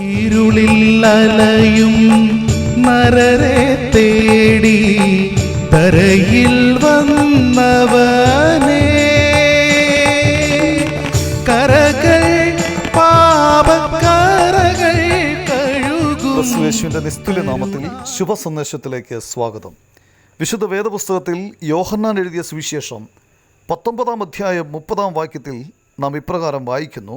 ഇരുളിൽ അലയും നരരെ തേടി തരയിൽ വന്നവനേ, കരകൾ പാപക്കരകൾ കഴുകും. യേശുവിന്റെ നിസ്തുല്യ നാമത്തിൽ ശുഭസന്ദേശത്തിലേക്ക് സ്വാഗതം. വിശുദ്ധ വേദപുസ്തകത്തിൽ യോഹന്നാൻ എഴുതിയ സുവിശേഷം 19-ാം അധ്യായം 30-ാം വാക്യത്തിൽ നാം ഇപ്രകാരം വായിക്കുന്നു: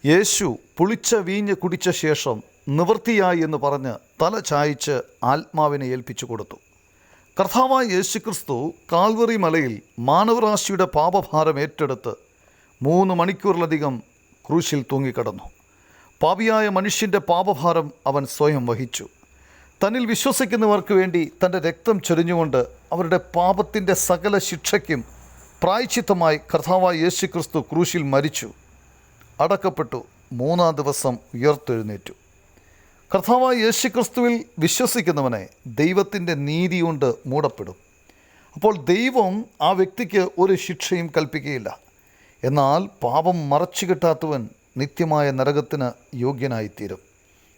യേശു പുളിച്ച വീഞ്ഞ് കുടിച്ച ശേഷം നിവൃത്തിയായി എന്ന് പറഞ്ഞ് തല ചായ്ച്ച് ആത്മാവിനെ ഏൽപ്പിച്ചു കൊടുത്തു. കർത്താവായ യേശുക്രിസ്തു കാൽവറി മലയിൽ മാനവരാശിയുടെ പാപഭാരം ഏറ്റെടുത്ത് 3 മണിക്കൂറിലധികം ക്രൂശിൽ തൂങ്ങിക്കിടന്നു. പാപിയായ മനുഷ്യൻ്റെ പാപഭാരം അവൻ സ്വയം വഹിച്ചു. തന്നിൽ വിശ്വസിക്കുന്നവർക്ക് വേണ്ടി തൻ്റെ രക്തം ചൊരിഞ്ഞുകൊണ്ട് അവരുടെ പാപത്തിൻ്റെ സകല ശിക്ഷയ്ക്കും പ്രായശ്ചിത്തമായി കർത്താവായ യേശുക്രിസ്തു ക്രൂശിൽ മരിച്ചു, അടക്കപ്പെട്ടു, 3-ാം ദിവസം ഉയർത്തെഴുന്നേറ്റു. കർത്താവായ യേശുക്രിസ്തുവിൽ വിശ്വസിക്കുന്നവനെ ദൈവത്തിൻ്റെ നീതി കൊണ്ട് മൂടപ്പെടും. അപ്പോൾ ദൈവം ആ വ്യക്തിക്ക് ഒരു ശിക്ഷയും കൽപ്പിക്കുകയില്ല. എന്നാൽ പാപം മറച്ചു കിട്ടാത്തവൻ നിത്യമായ നരകത്തിന് യോഗ്യനായിത്തീരും.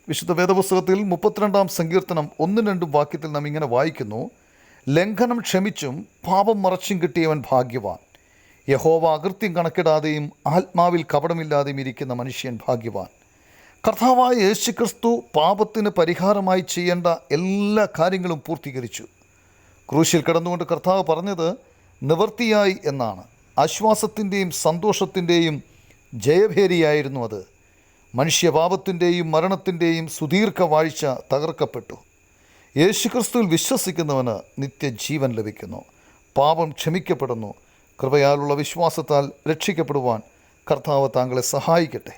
വിശുദ്ധ വേദപുസ്തകത്തിൽ 32-ാം സങ്കീർത്തനം 1-2 വാക്യത്തിൽ നാം ഇങ്ങനെ വായിക്കുന്നു: ലംഘനം ക്ഷമിച്ചും പാപം മറച്ചും കിട്ടിയവൻ ഭാഗ്യവാൻ. യഹോവ അകൃത്യം കണക്കിടാതെയും ആത്മാവിൽ കപടമില്ലാതെയും ഇരിക്കുന്ന മനുഷ്യൻ ഭാഗ്യവാൻ. കർത്താവായ യേശുക്രിസ്തു പാപത്തിന് പരിഹാരമായി ചെയ്യേണ്ട എല്ലാ കാര്യങ്ങളും പൂർത്തീകരിച്ചു. ക്രൂശിൽ കിടന്നുകൊണ്ട് കർത്താവ് പറഞ്ഞത് നിവൃത്തിയായി എന്നാണ്. ആശ്വാസത്തിൻ്റെയും സന്തോഷത്തിൻ്റെയും ജയഭേരിയായിരുന്നു അത്. മനുഷ്യപാപത്തിൻ്റെയും മരണത്തിൻ്റെയും സുദീർഘവാഴ്ച തകർക്കപ്പെട്ടു. യേശുക്രിസ്തുവിൽ വിശ്വസിക്കുന്നവന് നിത്യജീവൻ ലഭിക്കുന്നു, പാപം ക്ഷമിക്കപ്പെടുന്നു. കൃപയാലുള്ള വിശ്വാസത്താൽ രക്ഷിക്കപ്പെടുവാൻ കർത്താവ് താങ്കളെ സഹായിക്കട്ടെ.